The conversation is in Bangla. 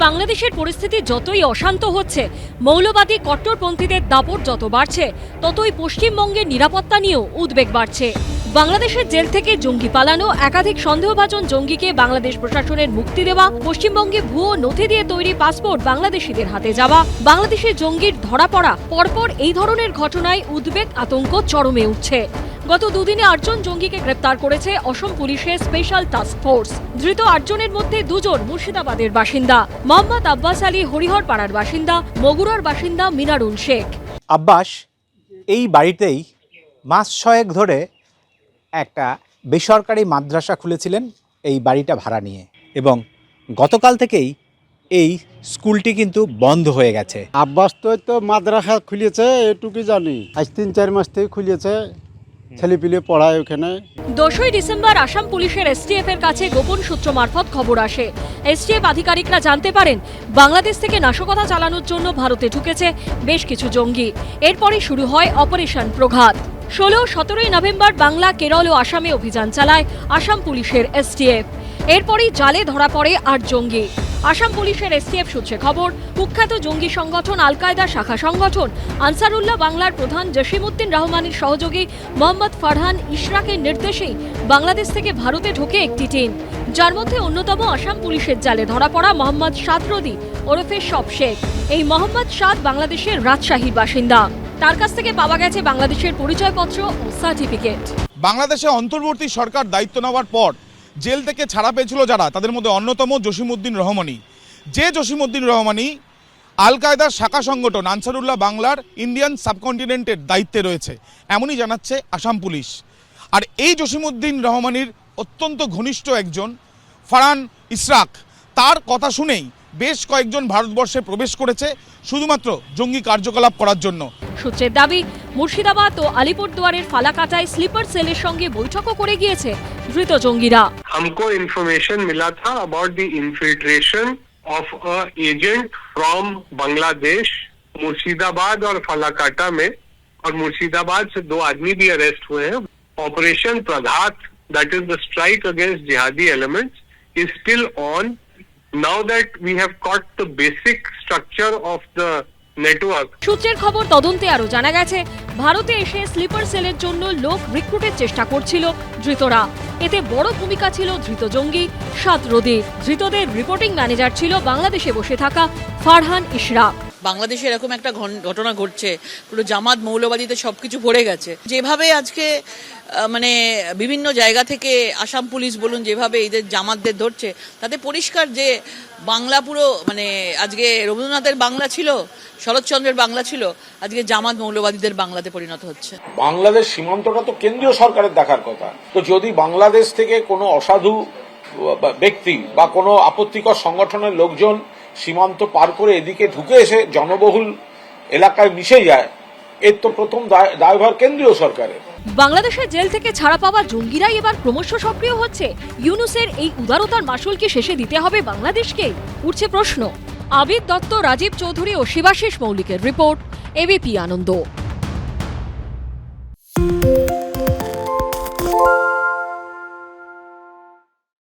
বাংলাদেশের পরিস্থিতি যতই অশান্ত হচ্ছে, মৌলবাদী কট্টরপন্থীদের দাপট যত বাড়ছে, ততই পশ্চিমবঙ্গের নিরাপত্তা নিয়েও উদ্বেগ বাড়ছে। বাংলাদেশের জেল থেকে জঙ্গি পালানো, একাধিক সন্দেহভাজন জঙ্গিকে বাংলাদেশ প্রশাসনের মুক্তি দেওয়া, পশ্চিমবঙ্গে ভুয়ো নথি দিয়ে তৈরি পাসপোর্ট বাংলাদেশিদের হাতে যাওয়া, বাংলাদেশের জঙ্গির ধরা পড়া, পরপর এই ধরনের ঘটনায় উদ্বেগ আতঙ্ক চরমে উঠছে। গত দুদিনে 8 জন জঙ্গিকে গ্রেপ্তার করেছে অসম পুলিশের স্পেশাল টাস্ক ফোর্স। ধৃত 8 জনের মধ্যে 2 জন মুর্শিদাবাদের বাসিন্দা, মোহাম্মদ আব্বাস আলী হরিহরপাড়ার বাসিন্দা, মগুরার বাসিন্দা মিনারুল শেখ। আব্বাস এই বাড়িতেই মাস 6 ধরে একটা বেসরকারি মাদ্রাসা খুলেছিলেন এই বাড়িটা ভাড়া নিয়ে, এবং গতকাল থেকেই এই স্কুলটি কিন্তু বন্ধ হয়ে গেছে। আব্বাস তো মাদ্রাসা খুলেছে এটুকু জানি, আজ 3-4 মাস থেকে খুলেছে, ছেলেপিলে পড়ায় ওখানে। 10ই ডিসেম্বর আসাম পুলিশের এসটিএফ এর কাছে গোপন সূত্র মারফত খবর আসে। এসটিএফ আধিকারিকরা জানতে পারেন বাংলাদেশ থেকে নাশকতা চালানোর জন্য ভারতে ঢুকেছে বেশ কিছু জঙ্গি। এরপরই শুরু হয় অপারেশন প্রঘাত। 16-17 নভেম্বর বাংলা, কেরল ও আসামে অভিযান চালায় আসাম পুলিশের এসটিএফ। এরপরই জালে ধরা পড়ে 8 জঙ্গি। আসাম পুলিশের এসটিএফ সূত্রে খবর, কুখ্যাত জঙ্গি সংগঠন আল কায়দা শাখা সংগঠন আনসারুল্লাহ বাংলার প্রধান জসিমউদ্দিন রহমানের সহযোগী মোহাম্মদ ফারহান ইশরাকের নির্দেশেই বাংলাদেশ থেকে ভারতে ঢোকে একটি টিম, যার মধ্যে অন্যতম আসাম পুলিশের জালে ধরা পড়া মোহাম্মদ সাদরদি ওরফে সব শেখ। এই মোহাম্মদ সাদ বাংলাদেশের রাজশাহীর বাসিন্দা। তার কাছ থেকে পাওয়া গেছে বাংলাদেশের পরিচয়পত্র ও সার্টিফিকেট। বাংলাদেশে অন্তর্বর্তী সরকার দায়িত্ব নেওয়ার পর জেল থেকে ছাড়া পেয়েছিল যারা, তাদের মধ্যে অন্যতম জসিমউদ্দিন রহমানি। যে জসিমউদ্দিন রহমানি আল কায়দার শাখা সংগঠন আনসারুল্লাহ বাংলার ইন্ডিয়ান সাবকন্টিনেন্টের দায়িত্বে রয়েছে, এমনই জানাচ্ছে আসাম পুলিশ। আর এই জসিমউদ্দিন রহমানির অত্যন্ত ঘনিষ্ঠ একজন ফারহান ইশরাক, তার কথা শুনেই বেশ কয়েকজন ভারতবর্ষে প্রবেশ করেছে শুধুমাত্র জঙ্গি কার্যকলাপ করার জন্য। সূত্রের দাবি, মুর্শিদাবাদ ও আলিপুরদুয়ারের ফালাকাটায় স্লিপার সেলের সঙ্গে বৈঠকও করে গিয়েছে ধৃত জঙ্গিরা। हमको इंफॉर्मेशन मिला था about the infiltration of a agent from Bangladesh Murshidabad और फालाकाटा में, और मुर्शिदाबाद से 2 आदमी भी अरेस्ट हुए हैं। Operation Praghat, that is the strike against jihadi elements, is still on. Now that we have got the basic structure of the network. সূত্রের খবর, তদন্তে আরো জানা গেছে ভারতে এসে স্লিপার সেলের জন্য লোক রিক্রুটের চেষ্টা করছিল ধৃতরা। এতে বড় ভূমিকা ছিল ধৃত জঙ্গি সাদরদির। ধৃতদের রিপোর্টিং ম্যানেজার ছিল বাংলাদেশে বসে থাকা ফারহান ইশরাক। বাংলাদেশে এরকম একটা ঘটনা ঘটছে, পুরো জামাত মৌলবাদীতে সবকিছু ভরে গেছে। যেভাবে আজকে মানে বিভিন্ন জায়গা থেকে আসাম পুলিশ বলুন যেভাবে এদের জামাতদের ধরছে, তাতে পরিষ্কার যে বাংলা পুরো মানে আজকে রবীন্দ্রনাথের বাংলা ছিল, শরৎচন্দ্রের বাংলা ছিল, আজকে জামাত মৌলবাদীদের বাংলাতে পরিণত হচ্ছে। বাংলাদেশ সীমান্তটা তো কেন্দ্রীয় সরকারের দেখার কথা। তো যদি বাংলাদেশ থেকে কোনো অসাধু ব্যক্তি বা কোনো আপত্তিকর সংগঠনের লোকজন সীমান্ত পার করে এদিকে ঢুকে এসে জনবহুল এলাকায় মিশে যায়, এর তো প্রথম দায়ভার কেন্দ্রীয় সরকারের। বাংলাদেশের জেল থেকে ছাড়া পাওয়া জঙ্গিরাই এবার ক্রমশ সক্রিয় হচ্ছে। ইউনুসের এই উদারতার মাসুল কি শেষে দিতে হবে বাংলাদেশকে? উঠছে প্রশ্ন। আবিদ দত্ত, রাজীব চৌধুরী ও শিবাশিস মৌলিকের রিপোর্ট, এবিপি আনন্দ।